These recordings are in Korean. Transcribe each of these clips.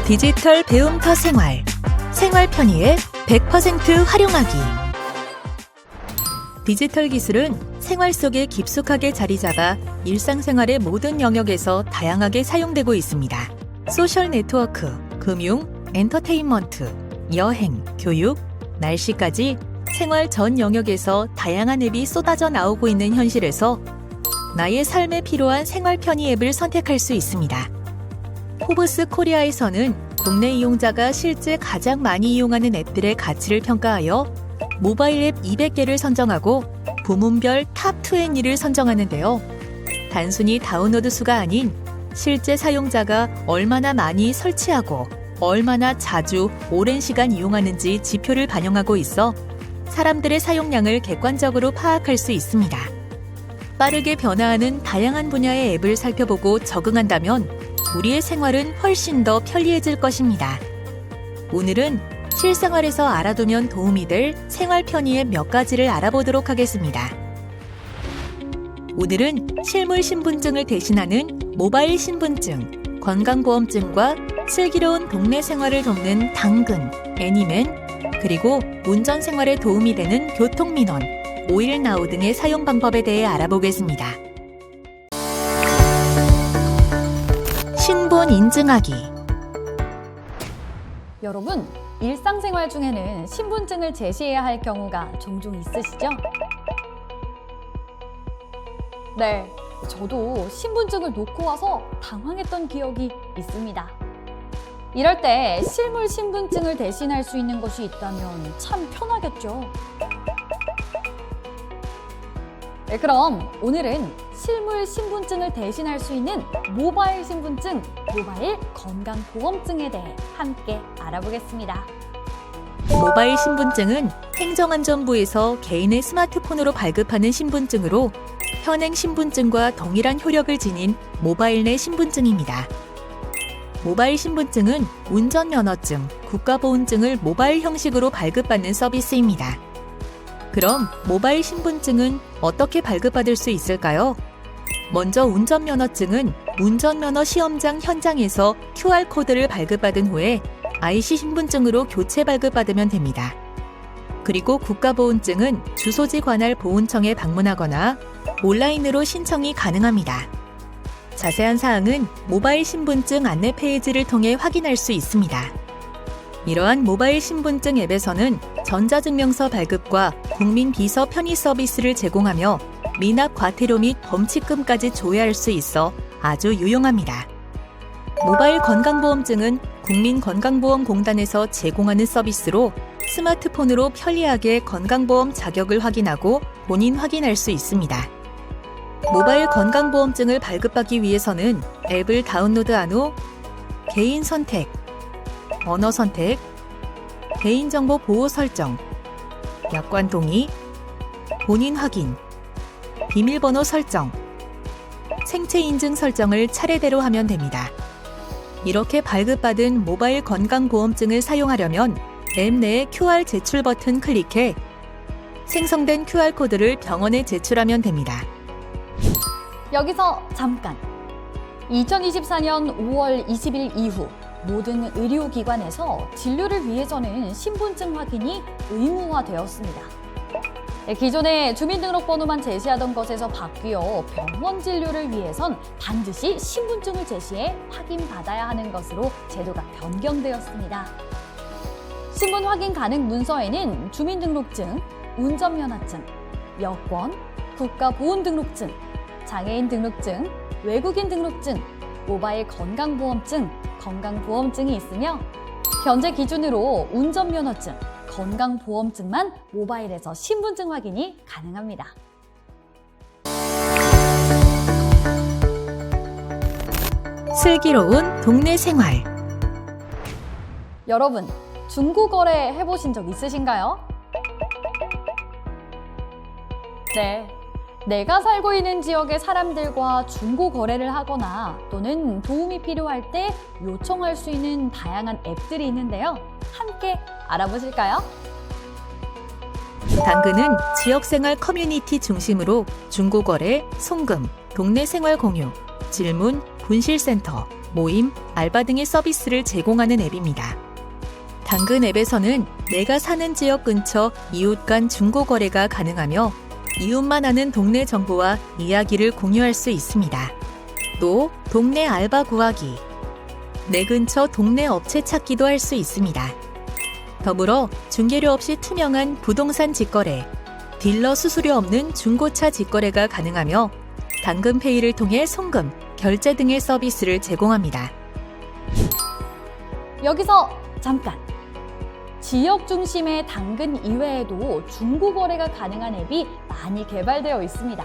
디지털 배움터 생활, 생활 편의에 100% 활용하기. 디지털 기술은 생활 속에 깊숙하게 자리 잡아 일상생활의 모든 영역에서 다양하게 사용되고 있습니다. 소셜 네트워크, 금융, 엔터테인먼트, 여행, 교육, 날씨까지 생활 전 영역에서 다양한 앱이 쏟아져 나오고 있는 현실에서 나의 삶에 필요한 생활 편의 앱을 선택할 수 있습니다. 포브스 코리아에서는 국내 이용자가 실제 가장 많이 이용하는 앱들의 가치를 평가하여 모바일 앱 200개를 선정하고 부문별 탑 20을 선정하는데요. 단순히 다운로드 수가 아닌 실제 사용자가 얼마나 많이 설치하고 얼마나 자주 오랜 시간 이용하는지 지표를 반영하고 있어 사람들의 사용량을 객관적으로 파악할 수 있습니다. 빠르게 변화하는 다양한 분야의 앱을 살펴보고 적응한다면 우리의 생활은 훨씬 더 편리해질 것입니다. 오늘은 실생활에서 알아두면 도움이 될 생활 편의의 몇 가지를 알아보도록 하겠습니다. 오늘은 실물 신분증을 대신하는 모바일 신분증, 건강보험증과 슬기로운 동네 생활을 돕는 당근, 애니맨, 그리고 운전 생활에 도움이 되는 교통민원, 오일나우 등의 사용 방법에 대해 알아보겠습니다. 신분 인증하기. 여러분, 일상생활 중에는 신분증을 제시해야 할 경우가 종종 있으시죠? 네, 저도 신분증을 놓고 와서 당황했던 기억이 있습니다. 이럴 때 실물 신분증을 대신할 수 있는 것이 있다면 참 편하겠죠? 네, 그럼 오늘은 실물 신분증을 대신할 수 있는 모바일 신분증, 모바일 건강보험증에 대해 함께 알아보겠습니다. 모바일 신분증은 행정안전부에서 개인의 스마트폰으로 발급하는 신분증으로 현행 신분증과 동일한 효력을 지닌 모바일 내 신분증입니다. 모바일 신분증은 운전면허증, 국가보훈증을 모바일 형식으로 발급받는 서비스입니다. 그럼 모바일 신분증은 어떻게 발급받을 수 있을까요? 먼저 운전면허증은 운전면허 시험장 현장에서 QR코드를 발급받은 후에 IC 신분증으로 교체 발급받으면 됩니다. 그리고 국가보훈증은 주소지 관할 보훈청에 방문하거나 온라인으로 신청이 가능합니다. 자세한 사항은 모바일 신분증 안내 페이지를 통해 확인할 수 있습니다. 이러한 모바일 신분증 앱에서는 전자증명서 발급과 국민비서 편의 서비스를 제공하며 미납 과태료 및 범칙금까지 조회할 수 있어 아주 유용합니다. 모바일 건강보험증은 국민건강보험공단에서 제공하는 서비스로 스마트폰으로 편리하게 건강보험 자격을 확인하고 본인 확인할 수 있습니다. 모바일 건강보험증을 발급하기 위해서는 앱을 다운로드한 후 개인 선택, 언어 선택, 개인정보 보호 설정, 약관 동의, 본인 확인, 비밀번호 설정, 생체 인증 설정을 차례대로 하면 됩니다. 이렇게 발급받은 모바일 건강보험증을 사용하려면 앱 내의 QR 제출 버튼 클릭해 생성된 QR코드를 병원에 제출하면 됩니다. 여기서 잠깐! 2024년 5월 20일 이후 모든 의료기관에서 진료를 위해서는 신분증 확인이 의무화되었습니다. 기존에 주민등록번호만 제시하던 것에서 바뀌어 병원 진료를 위해선 반드시 신분증을 제시해 확인받아야 하는 것으로 제도가 변경되었습니다. 신분 확인 가능 문서에는 주민등록증, 운전면허증, 여권, 국가보훈등록증, 장애인 등록증, 외국인 등록증, 모바일 건강보험증, 건강보험증이 있으며 현재 기준으로 운전면허증, 건강보험증만 모바일에서 신분증 확인이 가능합니다. 슬기로운 동네 생활. 여러분, 중고거래 해보신 적 있으신가요? 네, 내가 살고 있는 지역의 사람들과 중고 거래를 하거나 또는 도움이 필요할 때 요청할 수 있는 다양한 앱들이 있는데요. 함께 알아보실까요? 당근은 지역생활 커뮤니티 중심으로 중고거래, 송금, 동네 생활 공유, 질문, 분실센터, 모임, 알바 등의 서비스를 제공하는 앱입니다. 당근 앱에서는 내가 사는 지역 근처 이웃 간 중고거래가 가능하며 이웃만 아는 동네 정보와 이야기를 공유할 수 있습니다. 또 동네 알바 구하기, 내 근처 동네 업체 찾기도 할 수 있습니다. 더불어 중개료 없이 투명한 부동산 직거래, 딜러 수수료 없는 중고차 직거래가 가능하며 당근페이를 통해 송금, 결제 등의 서비스를 제공합니다. 여기서 잠깐! 지역 중심의 당근 이외에도 중고 거래가 가능한 앱이 많이 개발되어 있습니다.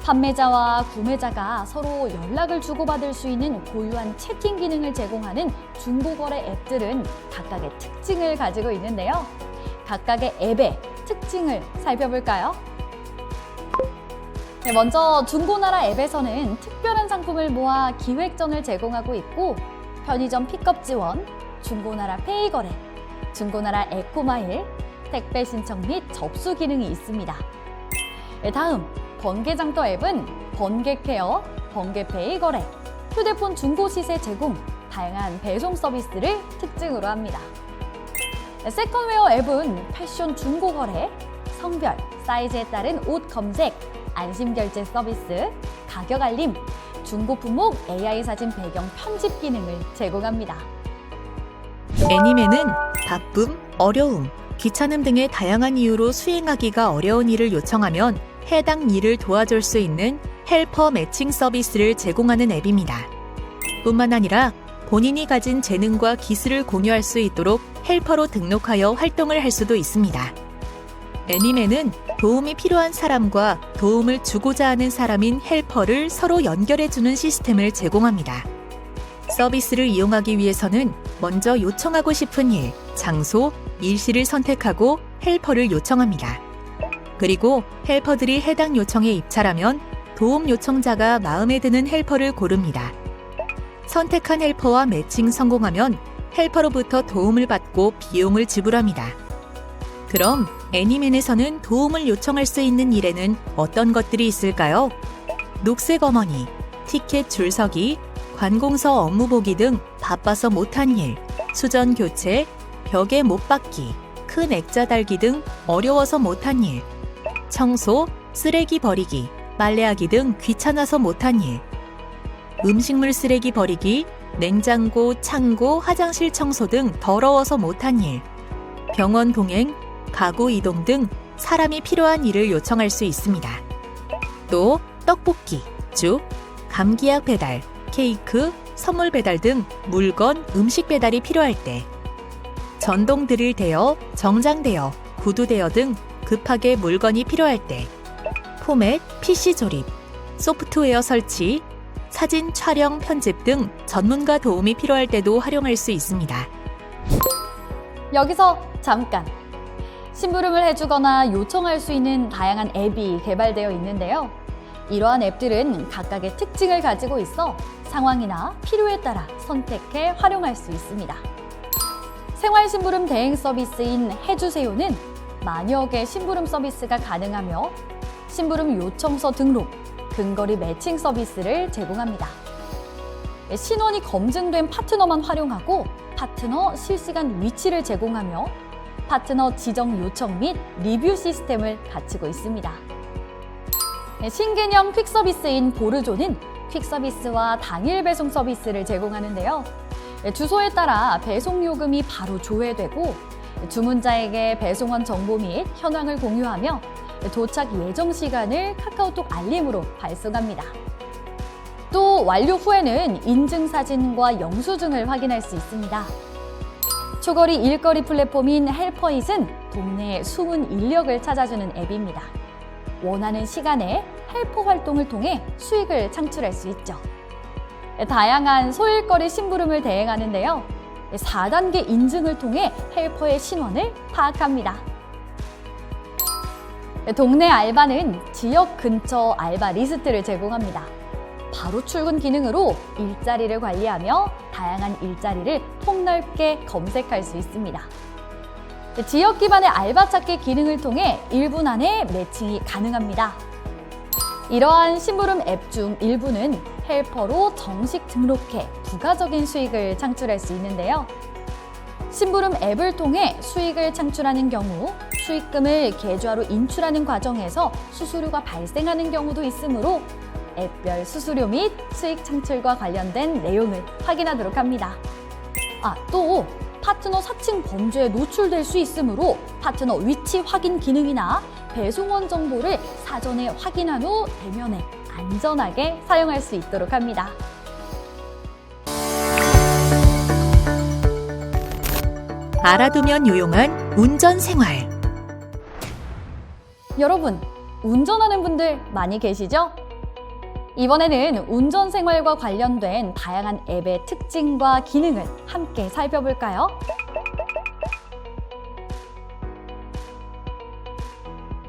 판매자와 구매자가 서로 연락을 주고받을 수 있는 고유한 채팅 기능을 제공하는 중고거래 앱들은 각각의 특징을 가지고 있는데요. 각각의 앱의 특징을 살펴볼까요? 네, 먼저 중고나라 앱에서는 특별한 상품을 모아 기획전을 제공하고 있고 편의점 픽업 지원, 중고나라 페이 거래, 중고나라 에코마일, 택배 신청 및 접수 기능이 있습니다. 네, 다음 번개장터 앱은 번개케어, 번개페이 거래, 휴대폰 중고 시세 제공, 다양한 배송 서비스를 특징으로 합니다. 세컨웨어 앱은 패션 중고 거래, 성별, 사이즈에 따른 옷 검색, 안심 결제 서비스, 가격 알림, 중고 품목 AI 사진 배경 편집 기능을 제공합니다. 애니메는 바쁨, 어려움, 귀찮음 등의 다양한 이유로 수행하기가 어려운 일을 요청하면 해당 일을 도와줄 수 있는 헬퍼 매칭 서비스를 제공하는 앱입니다. 뿐만 아니라 본인이 가진 재능과 기술을 공유할 수 있도록 헬퍼로 등록하여 활동을 할 수도 있습니다. 애니메는 도움이 필요한 사람과 도움을 주고자 하는 사람인 헬퍼를 서로 연결해주는 시스템을 제공합니다. 서비스를 이용하기 위해서는 먼저 요청하고 싶은 일, 장소, 일시를 선택하고 헬퍼를 요청합니다. 그리고 헬퍼들이 해당 요청에 입찰하면 도움 요청자가 마음에 드는 헬퍼를 고릅니다. 선택한 헬퍼와 매칭 성공하면 헬퍼로부터 도움을 받고 비용을 지불합니다. 그럼 애니맨에서는 도움을 요청할 수 있는 일에는 어떤 것들이 있을까요? 녹색 어머니, 티켓 줄서기, 관공서 업무 보기 등 바빠서 못한 일, 수전 교체, 벽에 못 박기, 큰 액자 달기 등 어려워서 못한 일, 청소, 쓰레기 버리기, 빨래하기 등 귀찮아서 못한 일, 음식물 쓰레기 버리기, 냉장고, 창고, 화장실 청소 등 더러워서 못한 일, 병원 동행, 가구 이동 등 사람이 필요한 일을 요청할 수 있습니다. 또 떡볶이, 죽, 감기약 배달, 케이크, 선물 배달 등 물건, 음식 배달이 필요할 때, 전동 드릴 대여, 정장 대여, 구두 대여 등 급하게 물건이 필요할 때, 포맷, PC 조립, 소프트웨어 설치, 사진 촬영, 편집 등 전문가 도움이 필요할 때도 활용할 수 있습니다. 여기서 잠깐! 심부름을 해주거나 요청할 수 있는 다양한 앱이 개발되어 있는데요. 이러한 앱들은 각각의 특징을 가지고 있어 상황이나 필요에 따라 선택해 활용할 수 있습니다. 생활심부름 대행 서비스인 해주세요는 만여 개의 심부름 서비스가 가능하며 심부름 요청서 등록, 근거리 매칭 서비스를 제공합니다. 신원이 검증된 파트너만 활용하고 파트너 실시간 위치를 제공하며 파트너 지정 요청 및 리뷰 시스템을 갖추고 있습니다. 신개념 퀵서비스인 보르조는 퀵서비스와 당일 배송 서비스를 제공하는데요. 주소에 따라 배송 요금이 바로 조회되고 주문자에게 배송원 정보 및 현황을 공유하며 도착 예정 시간을 카카오톡 알림으로 발송합니다. 또 완료 후에는 인증 사진과 영수증을 확인할 수 있습니다. 초거리 일거리 플랫폼인 헬퍼잇은 동네의 숨은 인력을 찾아주는 앱입니다. 원하는 시간에 헬퍼 활동을 통해 수익을 창출할 수 있죠. 다양한 소일거리 심부름을 대행하는데요. 4단계 인증을 통해 헬퍼의 신원을 파악합니다. 동네 알바는 지역 근처 알바 리스트를 제공합니다. 바로 출근 기능으로 일자리를 관리하며 다양한 일자리를 폭넓게 검색할 수 있습니다. 지역 기반의 알바 찾기 기능을 통해 1분 안에 매칭이 가능합니다. 이러한 심부름 앱 중 일부는 헬퍼로 정식 등록해 부가적인 수익을 창출할 수 있는데요. 심부름 앱을 통해 수익을 창출하는 경우 수익금을 계좌로 인출하는 과정에서 수수료가 발생하는 경우도 있으므로 앱별 수수료 및 수익 창출과 관련된 내용을 확인하도록 합니다. 또 파트너 사칭 범죄에 노출될 수 있으므로 파트너 위치 확인 기능이나 배송원 정보를 사전에 확인한 후 대면에 안전하게 사용할 수 있도록 합니다. 알아두면 유용한 운전 생활. 여러분, 운전하는 분들 많이 계시죠? 이번에는 운전 생활과 관련된 다양한 앱의 특징과 기능을 함께 살펴볼까요?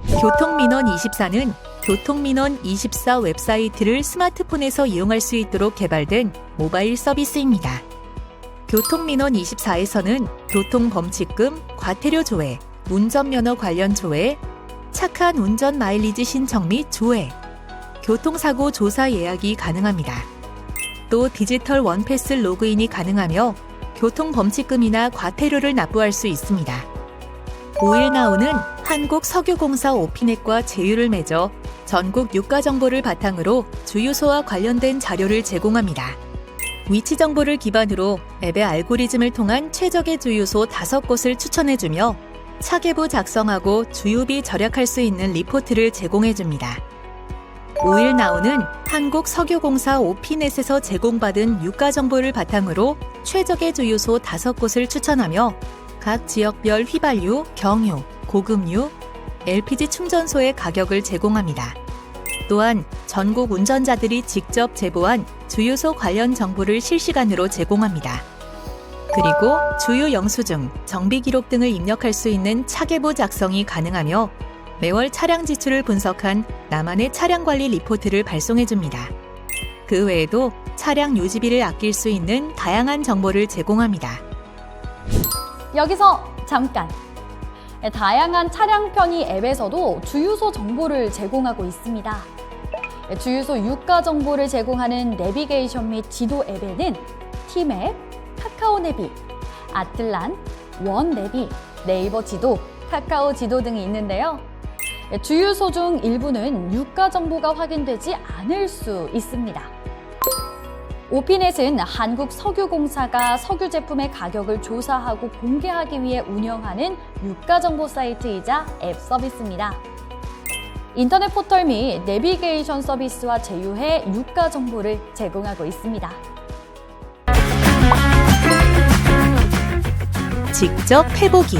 교통민원24는 교통민원24 웹사이트를 스마트폰에서 이용할 수 있도록 개발된 모바일 서비스입니다. 교통민원24에서는 교통범칙금, 과태료 조회, 운전면허 관련 조회, 착한 운전 마일리지 신청 및 조회, 교통사고 조사 예약이 가능합니다. 또 디지털 원패스 로그인이 가능하며 교통범칙금이나 과태료를 납부할 수 있습니다. 오일나우는 한국석유공사 오피넷과 제휴를 맺어 전국 유가 정보를 바탕으로 주유소와 관련된 자료를 제공합니다. 위치 정보를 기반으로 앱의 알고리즘을 통한 최적의 주유소 5곳을 추천해주며 차계부 작성하고 주유비 절약할 수 있는 리포트를 제공해줍니다. 오일나우는 한국석유공사 오피넷에서 제공받은 유가 정보를 바탕으로 최적의 주유소 5곳을 추천하며 각 지역별 휘발유, 경유, 고급유, LPG 충전소의 가격을 제공합니다. 또한 전국 운전자들이 직접 제보한 주유소 관련 정보를 실시간으로 제공합니다. 그리고 주유 영수증, 정비 기록 등을 입력할 수 있는 차계부 작성이 가능하며 매월 차량 지출을 분석한 나만의 차량 관리 리포트를 발송해줍니다. 그 외에도 차량 유지비를 아낄 수 있는 다양한 정보를 제공합니다. 여기서 잠깐! 다양한 차량 편의 앱에서도 주유소 정보를 제공하고 있습니다. 주유소 유가 정보를 제공하는 내비게이션 및 지도 앱에는 티맵, 카카오 내비, 아틀란, 원 내비, 네이버 지도, 카카오 지도 등이 있는데요. 주유소 중 일부는 유가 정보가 확인되지 않을 수 있습니다. 오피넷은 한국석유공사가 석유 제품의 가격을 조사하고 공개하기 위해 운영하는 유가 정보 사이트이자 앱 서비스입니다. 인터넷 포털 및 내비게이션 서비스와 제휴해 유가 정보를 제공하고 있습니다. 직접 해보기.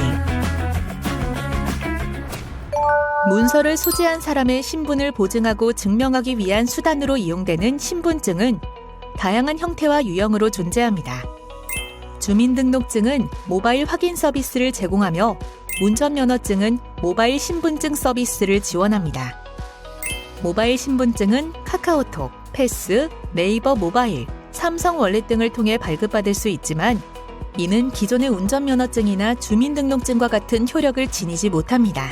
문서를 소지한 사람의 신분을 보증하고 증명하기 위한 수단으로 이용되는 신분증은 다양한 형태와 유형으로 존재합니다. 주민등록증은 모바일 확인 서비스를 제공하며 운전면허증은 모바일 신분증 서비스를 지원합니다. 모바일 신분증은 카카오톡, 패스, 네이버 모바일, 삼성 월렛 등을 통해 발급받을 수 있지만 이는 기존의 운전면허증이나 주민등록증과 같은 효력을 지니지 못합니다.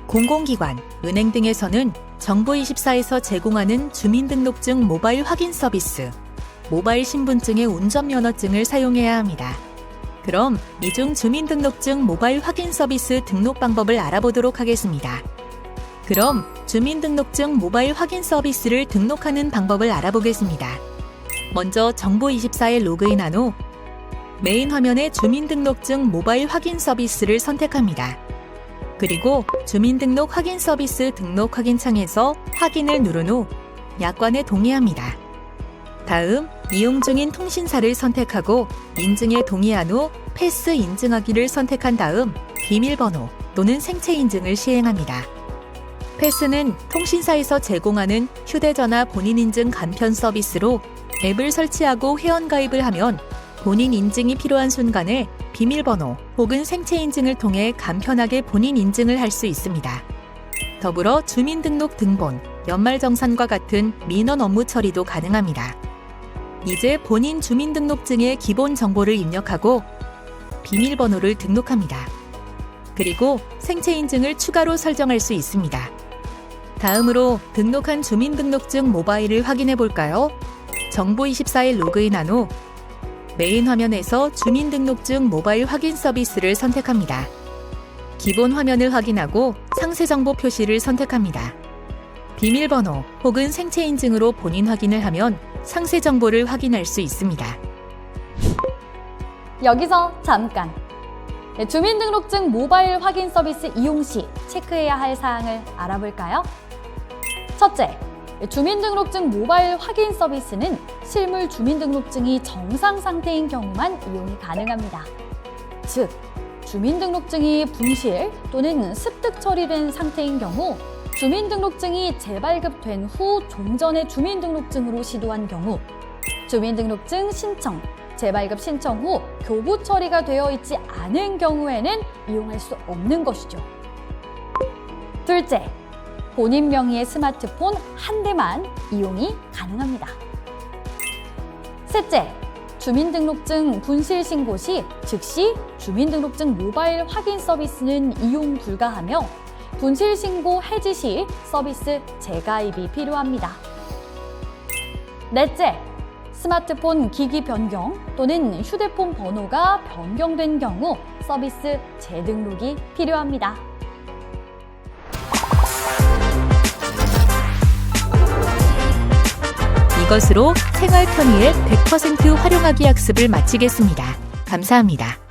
공공기관, 은행 등에서는 정부24에서 제공하는 주민등록증 모바일 확인 서비스, 모바일 신분증의 운전면허증을 사용해야 합니다. 그럼 이 중 주민등록증 모바일 확인 서비스 등록 방법을 알아보도록 하겠습니다. 그럼 주민등록증 모바일 확인 서비스를 등록하는 방법을 알아보겠습니다. 먼저 정부24에 로그인한 후 메인 화면에 주민등록증 모바일 확인 서비스를 선택합니다. 그리고 주민등록 확인 서비스 등록 확인 창에서 확인을 누른 후 약관에 동의합니다. 다음 이용 중인 통신사를 선택하고 인증에 동의한 후 패스 인증하기를 선택한 다음 비밀번호 또는 생체 인증을 시행합니다. 패스는 통신사에서 제공하는 휴대전화 본인 인증 간편 서비스로 앱을 설치하고 회원가입을 하면 본인 인증이 필요한 순간에 비밀번호 혹은 생체 인증을 통해 간편하게 본인 인증을 할 수 있습니다. 더불어 주민등록 등본, 연말정산과 같은 민원 업무 처리도 가능합니다. 이제 본인 주민등록증의 기본 정보를 입력하고 비밀번호를 등록합니다. 그리고 생체인증을 추가로 설정할 수 있습니다. 다음으로 등록한 주민등록증 모바일을 확인해 볼까요? 정보24에 로그인한 후 메인 화면에서 주민등록증 모바일 확인 서비스를 선택합니다. 기본 화면을 확인하고 상세 정보 표시를 선택합니다. 비밀번호 혹은 생체인증으로 본인 확인을 하면 상세 정보를 확인할 수 있습니다. 여기서 잠깐! 주민등록증 모바일 확인 서비스 이용 시 체크해야 할 사항을 알아볼까요? 첫째, 주민등록증 모바일 확인 서비스는 실물 주민등록증이 정상 상태인 경우만 이용이 가능합니다. 즉, 주민등록증이 분실 또는 습득 처리된 상태인 경우, 주민등록증이 재발급된 후 종전의 주민등록증으로 시도한 경우, 주민등록증 신청, 재발급 신청 후 교부 처리가 되어 있지 않은 경우에는 이용할 수 없는 것이죠. 둘째, 본인 명의의 스마트폰 한 대만 이용이 가능합니다. 셋째, 주민등록증 분실 신고 시 즉시 주민등록증 모바일 확인 서비스는 이용 불가하며 분실 신고 해지 시 서비스 재가입이 필요합니다. 넷째, 스마트폰 기기 변경 또는 휴대폰 번호가 변경된 경우 서비스 재등록이 필요합니다. 이것으로 생활 편의의 100% 활용하기 학습을 마치겠습니다. 감사합니다.